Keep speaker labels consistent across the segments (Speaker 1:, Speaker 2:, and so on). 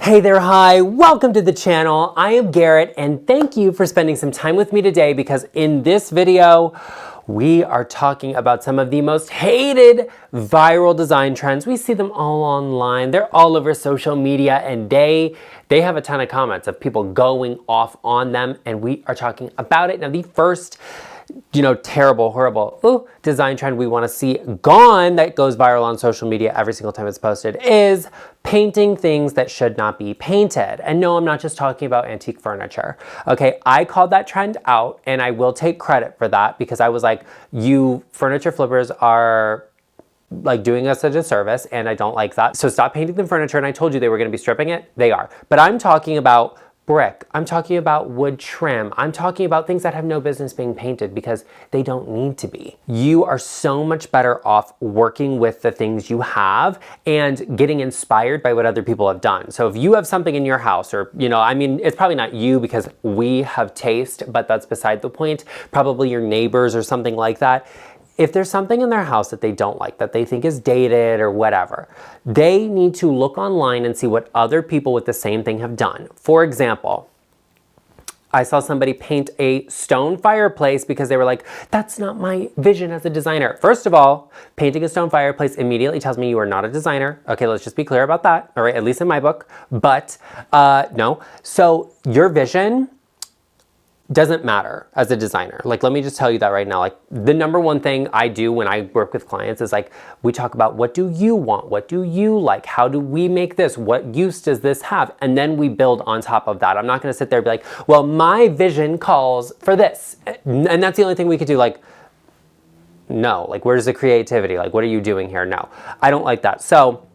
Speaker 1: Hey there, hi, welcome to the channel. I am Garrett and thank you for spending some time with me today because in this video, we are talking about some of the most hated viral design trends. We see them all online. They're all over social media and they have a ton of comments of people going off on them and we are talking about it. Now the first terrible, horrible design trend we want to see gone that goes viral on social media every single time it's posted is painting things that should not be painted. And no, I'm not just talking about antique furniture. Okay, I called that trend out and I will take credit for that because I was like, you furniture flippers are like doing us a disservice and I don't like that. So stop painting the furniture, and I told you they were going to be stripping it. They are. But I'm talking about brick. I'm talking about wood trim. I'm talking about things that have no business being painted because they don't need to be. You are so much better off working with the things you have and getting inspired by what other people have done. So if you have something in your house or, it's probably not you because we have taste, but that's beside the point. Probably your neighbors or something like that. If there's something in their house that they don't like, that they think is dated or whatever, they need to look online and see what other people with the same thing have done. For example, I saw somebody paint a stone fireplace because they were like, that's not my vision as a designer. First of all, painting a stone fireplace immediately tells me you are not a designer. Okay, let's just be clear about that. All right, at least in my book, but no. So your vision doesn't matter as a designer. Like, let me just tell you that right now. Like, the number one thing I do when I work with clients is like, we talk about what do you want? What do you like? How do we make this? What use does this have? And then we build on top of that. I'm not gonna sit there and be like, well, my vision calls for this. And that's the only thing we could do. Like, no, like, where's the creativity? Like, what are you doing here? No, I don't like that. So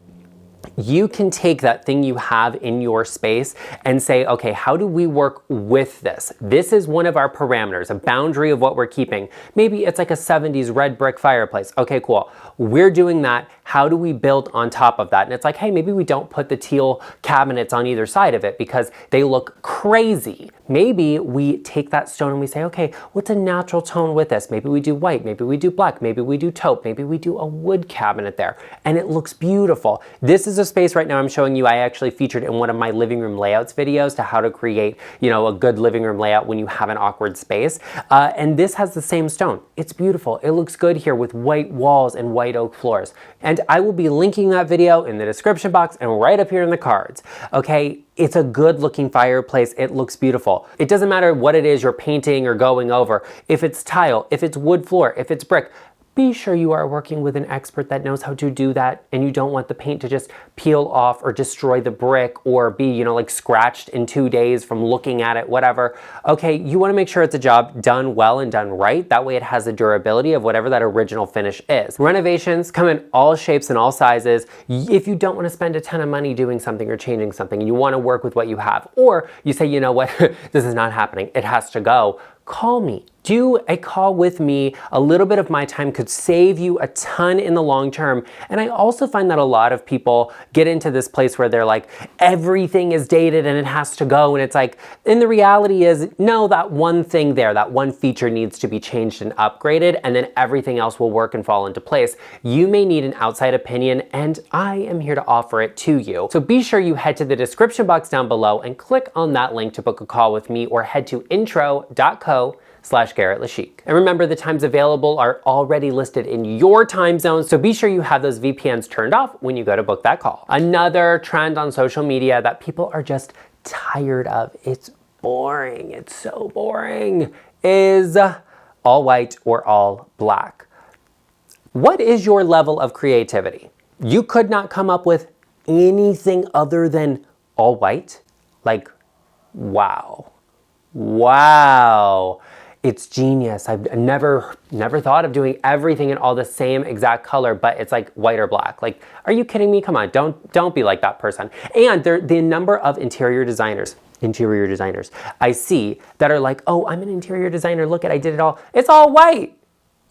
Speaker 1: you can take that thing you have in your space and say, okay, how do we work with this? This is one of our parameters, a boundary of what we're keeping. Maybe it's like a 70s red brick fireplace. Okay, cool. We're doing that. How do we build on top of that? And it's like, hey, maybe we don't put the teal cabinets on either side of it because they look crazy. Maybe we take that stone and we say, okay, what's a natural tone with this? Maybe we do white, maybe we do black, maybe we do taupe, maybe we do a wood cabinet there, and it looks beautiful. This is a space right now I'm showing you I actually featured in one of my living room layouts videos to how to create, a good living room layout when you have an awkward space. And this has the same stone. It's beautiful. It looks good here with white walls and white oak floors. And I will be linking that video in the description box and right up here in the cards. Okay, it's a good looking fireplace. It looks beautiful. It doesn't matter what it is you're painting or going over. If it's tile, if it's wood floor, if it's brick, be sure you are working with an expert that knows how to do that and you don't want the paint to just peel off or destroy the brick or be, like scratched in 2 days from looking at it, whatever. Okay, you want to make sure it's a job done well and done right. That way it has the durability of whatever that original finish is. Renovations come in all shapes and all sizes. If you don't want to spend a ton of money doing something or changing something, you want to work with what you have, or you say, you know what, this is not happening, it has to go. Call me. Do a call with me. A little bit of my time could save you a ton in the long term. And I also find that a lot of people get into this place where they're like, everything is dated and it has to go. And it's like, and the reality is, no, that one thing there, that one feature needs to be changed and upgraded, and then everything else will work and fall into place. You may need an outside opinion, and I am here to offer it to you. So be sure you head to the description box down below and click on that link to book a call with me, or head to intro.co/GarrettLeChic. And remember, the times available are already listed in your time zone, so be sure you have those VPNs turned off when you go to book that call. Another trend on social media that people are just tired of, it's boring, it's so boring, is all white or all black. What is your level of creativity? You could not come up with anything other than all white? Like, wow. Wow, it's genius. I've never thought of doing everything in all the same exact color, but it's like white or black. Like, are you kidding me? Come on, don't be like that person. And the number of interior designers I see that are like, oh, I'm an interior designer. Look I did it all. It's all white.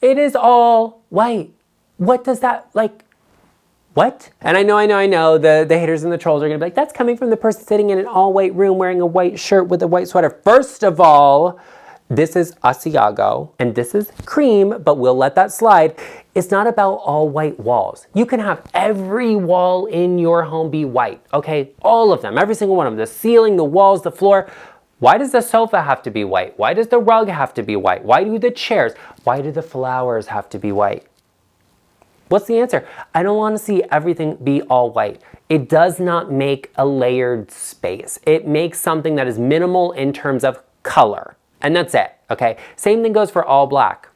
Speaker 1: It is all white. What does that, like, what? And I know the haters and the trolls are gonna be like, that's coming from the person sitting in an all white room wearing a white shirt with a white sweater. First of all, This is Asiago, and this is cream, but we'll let that slide. It's not about all white walls. You can have every wall in your home be white, okay? All of them, every single one of them. The ceiling, the walls, the floor. Why does the sofa have to be white? Why does the rug have to be white? Why do the chairs? Why do the flowers have to be white? What's the answer? I don't want to see everything be all white. It does not make a layered space. It makes something that is minimal in terms of color. And that's it, okay? Same thing goes for all black.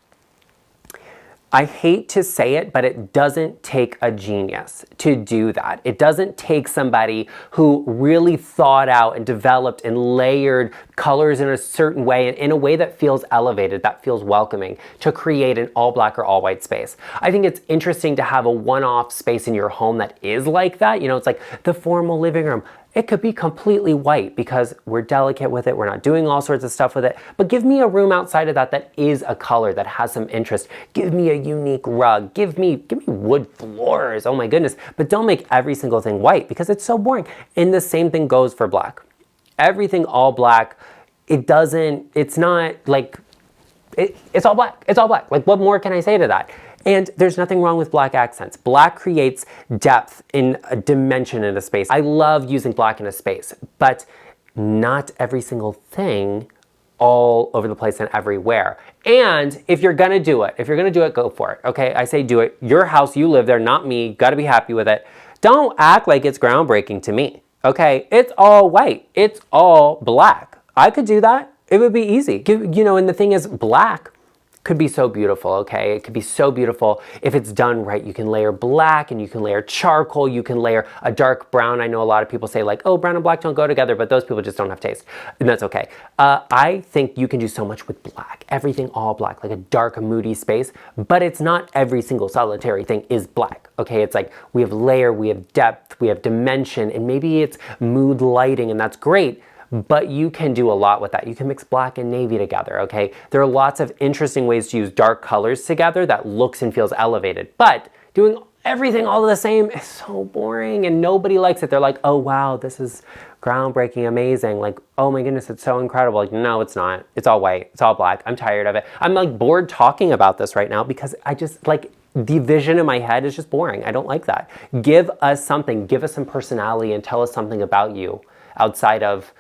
Speaker 1: I hate to say it, but it doesn't take a genius to do that. It doesn't take somebody who really thought out and developed and layered colors in a certain way and in a way that feels elevated, that feels welcoming, to create an all black or all white space. I think it's interesting to have a one-off space in your home that is like that. You know, it's like the formal living room. It could be completely white because we're delicate with it. We're not doing all sorts of stuff with it. But give me a room outside of that that is a color, that has some interest. Give me a unique rug. Give me wood floors. Oh my goodness. But don't make every single thing white because it's so boring. And the same thing goes for black. Everything all black, it's not like, it's all black. It's all black. Like, what more can I say to that? And there's nothing wrong with black accents. Black creates depth in a dimension in a space. I love using black in a space, but not every single thing all over the place and everywhere. And if you're gonna do it, go for it, okay? I say do it. Your house, you live there, not me. Gotta be happy with it. Don't act like it's groundbreaking to me, okay? It's all white. It's all black. I could do that. It would be easy. You know, and the thing is, black could be so beautiful, okay? It could be so beautiful if it's done right. You can layer black and you can layer charcoal, you can layer a dark brown. I know a lot of people say like, oh, brown and black don't go together, but those people just don't have taste, and that's okay. I think you can do so much with black, everything all black, like a dark, moody space, but it's not every single solitary thing is black, okay? It's like we have layer, we have depth, we have dimension, and maybe it's mood lighting, and that's great. But you can do a lot with that. You can mix black and navy together, okay? There are lots of interesting ways to use dark colors together that looks and feels elevated. But doing everything all the same is so boring and nobody likes it. They're like, oh wow, this is groundbreaking, amazing. Like, oh my goodness, it's so incredible. Like, no, it's not. It's all white, it's all black. I'm tired of it. I'm like bored talking about this right now because I just like, the vision in my head is just boring. I don't like that. Give us something, give us some personality and tell us something about you outside of,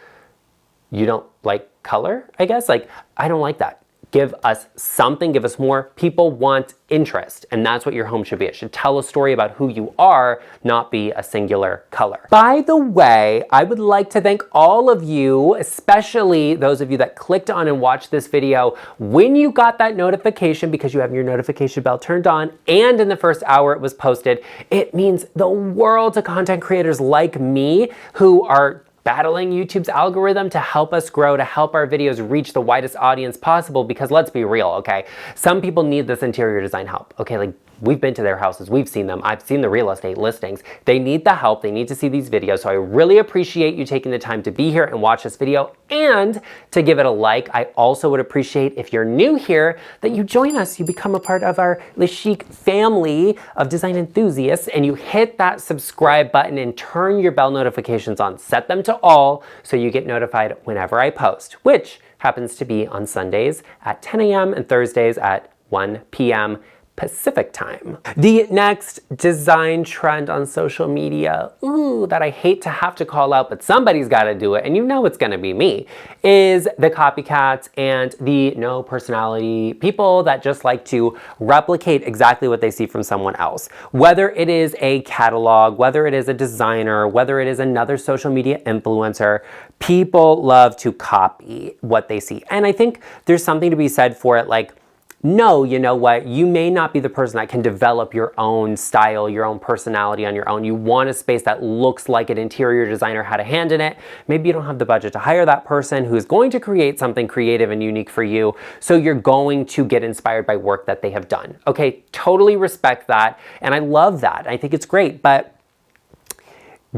Speaker 1: you don't like color, I guess? Like, I don't like that. Give us something, give us more. People want interest, and that's what your home should be. It should tell a story about who you are, not be a singular color. By the way, I would like to thank all of you, especially those of you that clicked on and watched this video when you got that notification, because you have your notification bell turned on, and in the first hour it was posted. It means the world to content creators like me who are battling YouTube's algorithm to help us grow, to help our videos reach the widest audience possible, because let's be real, okay? Some people need this interior design help, okay? Like, we've been to their houses, we've seen them, I've seen the real estate listings. They need the help, they need to see these videos, so I really appreciate you taking the time to be here and watch this video and to give it a like. I also would appreciate, if you're new here, that you join us, you become a part of our LeChic family of design enthusiasts, and you hit that subscribe button and turn your bell notifications on. Set them to all so you get notified whenever I post, which happens to be on Sundays at 10 a.m. and Thursdays at 1 p.m. Pacific time. The next design trend on social media, that I hate to have to call out, but somebody's got to do it, and you know it's going to be me, is the copycats and the no personality people that just like to replicate exactly what they see from someone else. Whether it is a catalog, whether it is a designer, whether it is another social media influencer, people love to copy what they see. And I think there's something to be said for it, like, no, you know what? You may not be the person that can develop your own style, your own personality on your own. You want a space that looks like an interior designer had a hand in it. Maybe you don't have the budget to hire that person who's going to create something creative and unique for you. So you're going to get inspired by work that they have done. Okay, totally respect that. And I love that. I think it's great. But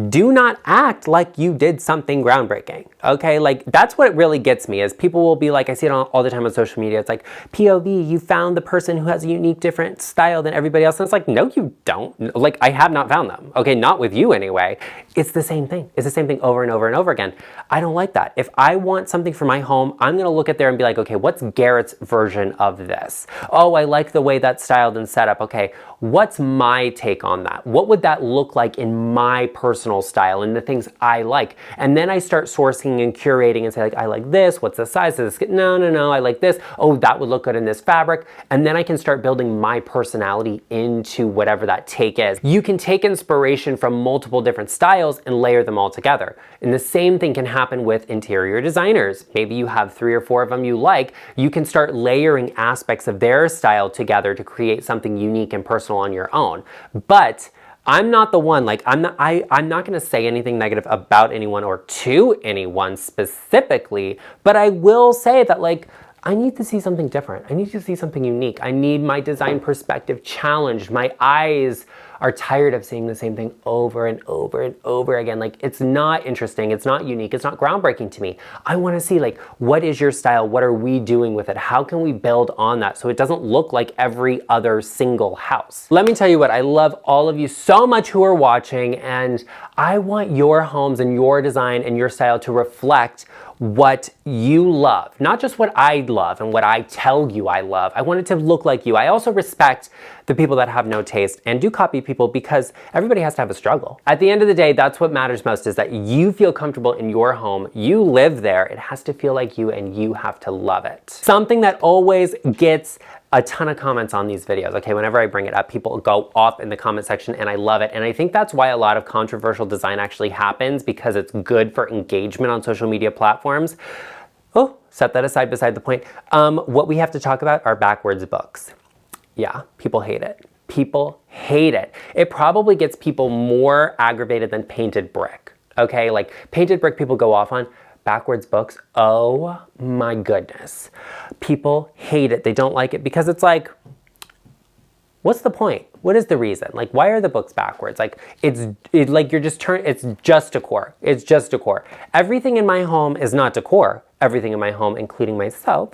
Speaker 1: do not act like you did something groundbreaking, okay? Like, that's what really gets me, is people will be like, I see it all the time on social media, it's like, POV, you found the person who has a unique, different style than everybody else. And it's like, no, you don't. Like, I have not found them, okay? Not with you anyway. It's the same thing. It's the same thing over and over and over again. I don't like that. If I want something for my home, I'm gonna look at there and be like, okay, what's Garrett's version of this? Oh, I like the way that's styled and set up. Okay, what's my take on that? What would that look like in my personal style and the things I like? And then I start sourcing and curating and say, like, I like this. What's the size of this? No, I like this. Oh, that would look good in this fabric. And then I can start building my personality into whatever that take is. You can take inspiration from multiple different styles and layer them all together. And the same thing can happen with interior designers. Maybe you have 3 or 4 of them you like. You can start layering aspects of their style together to create something unique and personal on your own. But I'm not the one, like, I'm not gonna say anything negative about anyone or to anyone specifically, but I will say that, like, I need to see something different. I need to see something unique. I need my design perspective challenged. My eyes are tired of seeing the same thing over and over and over again. Like, it's not interesting, it's not unique, it's not groundbreaking to me. I wanna see, like, what is your style? What are we doing with it? How can we build on that so it doesn't look like every other single house? Let me tell you what, I love all of you so much who are watching, and I want your homes and your design and your style to reflect what you love, not just what I love and what I tell you I love. I want it to look like you. I also respect the people that have no taste and do copy people, because everybody has to have a struggle. At the end of the day, that's what matters most, is that you feel comfortable in your home. You live there. It has to feel like you, and you have to love it. Something that always gets a ton of comments on these videos, okay? Whenever I bring it up, people go off in the comment section, and I love it. And I think that's why a lot of controversial design actually happens, because it's good for engagement on social media platforms. Oh, set that aside beside the point. What we have to talk about are backwards books. Yeah, people hate it. People hate it. It probably gets people more aggravated than painted brick, okay? Like, painted brick people go off on. Backwards books, oh my goodness. People hate it. They don't like it because it's like, what's the point? What is the reason? Like, why are the books backwards? Like, it's just decor. It's just decor. Everything in my home is not decor. Everything in my home, including myself,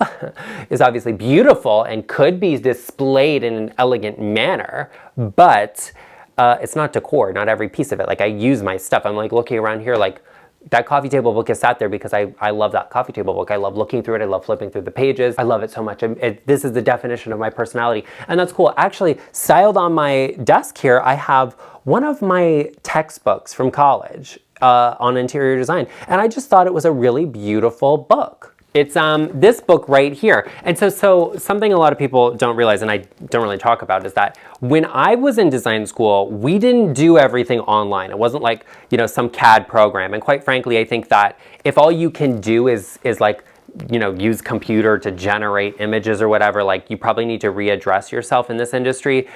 Speaker 1: is obviously beautiful and could be displayed in an elegant manner, but it's not decor, not every piece of it. Like, I use my stuff. I'm like looking around here, like, that coffee table book is sat there because I love that coffee table book. I love looking through it. I love flipping through the pages. I love it so much. This is the definition of my personality. And that's cool. Actually, styled on my desk here, I have one of my textbooks from college on interior design. And I just thought it was a really beautiful book. It's this book right here. And so something a lot of people don't realize, and I don't really talk about, is that when I was in design school, we didn't do everything online. It wasn't like, you know, some CAD program. And quite frankly, I think that if all you can do is like, you know, use computer to generate images or whatever, like, you probably need to readdress yourself in this industry,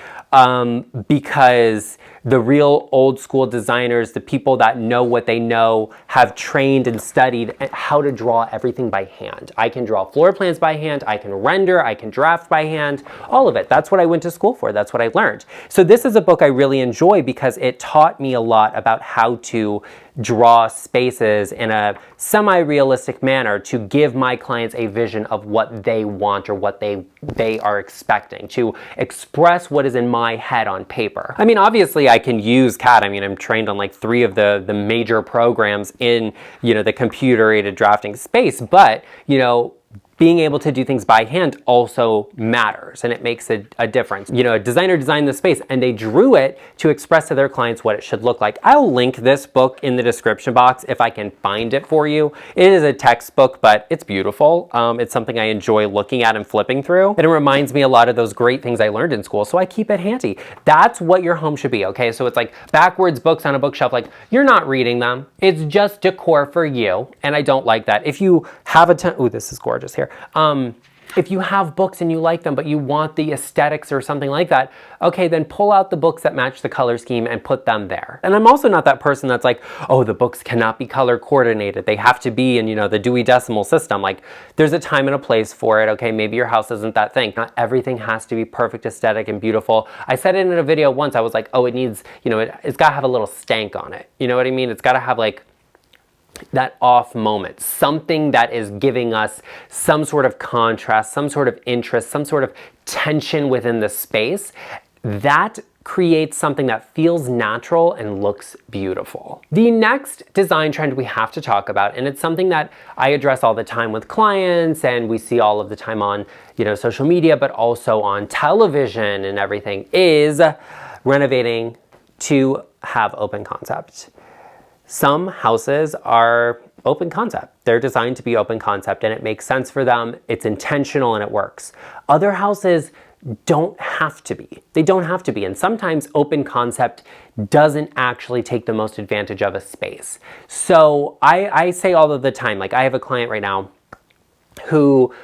Speaker 1: because the real old school designers, the people that know what they know, have trained and studied how to draw everything by hand. I can draw floor plans by hand, I can render, I can draft by hand, all of it. That's what I went to school for. That's what I learned. So this is a book I really enjoy because it taught me a lot about how to draw spaces in a semi-realistic manner to give my clients a vision of what they want or what they are expecting, to express what is in my head on paper. I mean, obviously I can use CAD. I mean, I'm trained on like 3 of the major programs in, you know, the computer-aided drafting space, but, you know, being able to do things by hand also matters, and it makes a difference. You know, a designer designed the space and they drew it to express to their clients what it should look like. I'll link this book in the description box if I can find it for you. It is a textbook, but it's beautiful. It's something I enjoy looking at and flipping through. And it reminds me a lot of those great things I learned in school, so I keep it handy. That's what your home should be, okay? So it's like backwards books on a bookshelf, like, you're not reading them. It's just decor for you, and I don't like that. If you have a ooh, this is gorgeous here. If you have books and you like them, but you want the aesthetics or something like that, okay, then pull out the books that match the color scheme and put them there. And I'm also not that person that's like, oh, the books cannot be color coordinated. They have to be in, you know, the Dewey Decimal System. Like, there's a time and a place for it. Okay, maybe your house isn't that thing. Not everything has to be perfect, aesthetic, and beautiful. I said it in a video once. I was like, oh, it needs, you know, it's got to have a little stank on it. You know what I mean? It's got to have like that off moment, something that is giving us some sort of contrast, some sort of interest, some sort of tension within the space. That creates something that feels natural and looks beautiful. The next design trend we have to talk about, and it's something that I address all the time with clients and we see all of the time on, you know, social media, but also on television and everything, is renovating to have open concept. Some houses are open concept. They're designed to be open concept and it makes sense for them. It's intentional and it works. Other houses don't have to be. They don't have to be. And sometimes open concept doesn't actually take the most advantage of a space. So I say all of the time, like I have a client right now who,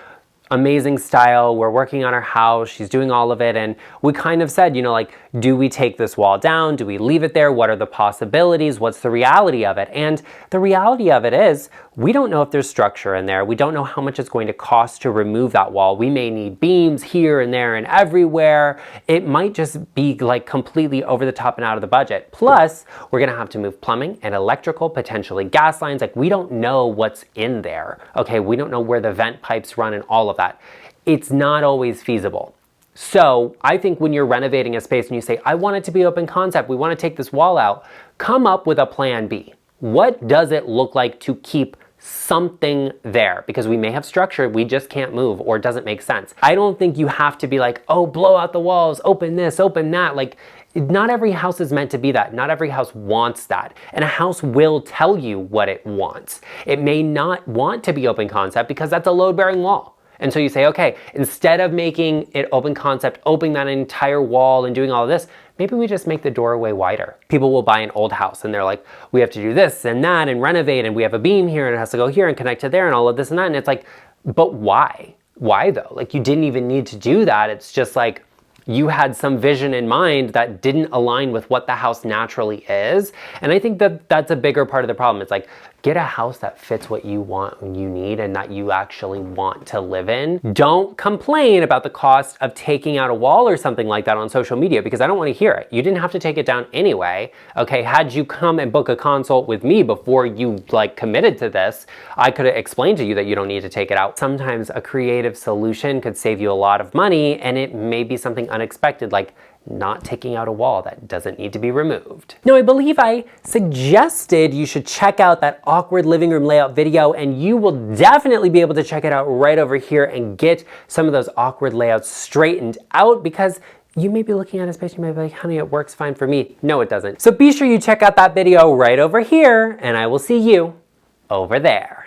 Speaker 1: amazing style, we're working on her house, she's doing all of it, and we kind of said, you know, like, do we take this wall down? Do we leave it there? What are the possibilities? What's the reality of it? And the reality of it is, we don't know if there's structure in there. We don't know how much it's going to cost to remove that wall. We may need beams here and there and everywhere. It might just be like completely over the top and out of the budget. Plus, we're gonna have to move plumbing and electrical, potentially gas lines. Like, we don't know what's in there, okay? We don't know where the vent pipes run and all of that. It's not always feasible. So I think when you're renovating a space and you say, I want it to be open concept, we want to take this wall out, come up with a plan B. What does it look like to keep something there? Because we may have structure, we just can't move, or it doesn't make sense. I don't think you have to be like, oh, blow out the walls, open this, open that. Like, not every house is meant to be that. Not every house wants that. And a house will tell you what it wants. It may not want to be open concept because that's a load-bearing wall. And so you say, okay, instead of making it open concept, opening that entire wall and doing all of this, maybe we just make the doorway wider. People will buy an old house and they're like, we have to do this and that and renovate, and we have a beam here and it has to go here and connect to there and all of this and that. And it's like, but why? Why though? Like, you didn't even need to do that. It's just like, you had some vision in mind that didn't align with what the house naturally is. And I think that that's a bigger part of the problem. It's like, get a house that fits what you want and you need and that you actually want to live in. Don't complain about the cost of taking out a wall or something like that on social media, because I don't want to hear it. You didn't have to take it down anyway. Okay, had you come and book a consult with me before you like committed to this, I could have explained to you that you don't need to take it out. Sometimes a creative solution could save you a lot of money, and it may be something unexpected, like not taking out a wall that doesn't need to be removed. Now, I believe I suggested you should check out that awkward living room layout video, and you will definitely be able to check it out right over here and get some of those awkward layouts straightened out, because you may be looking at a space, you may be like, honey, it works fine for me. No, it doesn't. So be sure you check out that video right over here, and I will see you over there.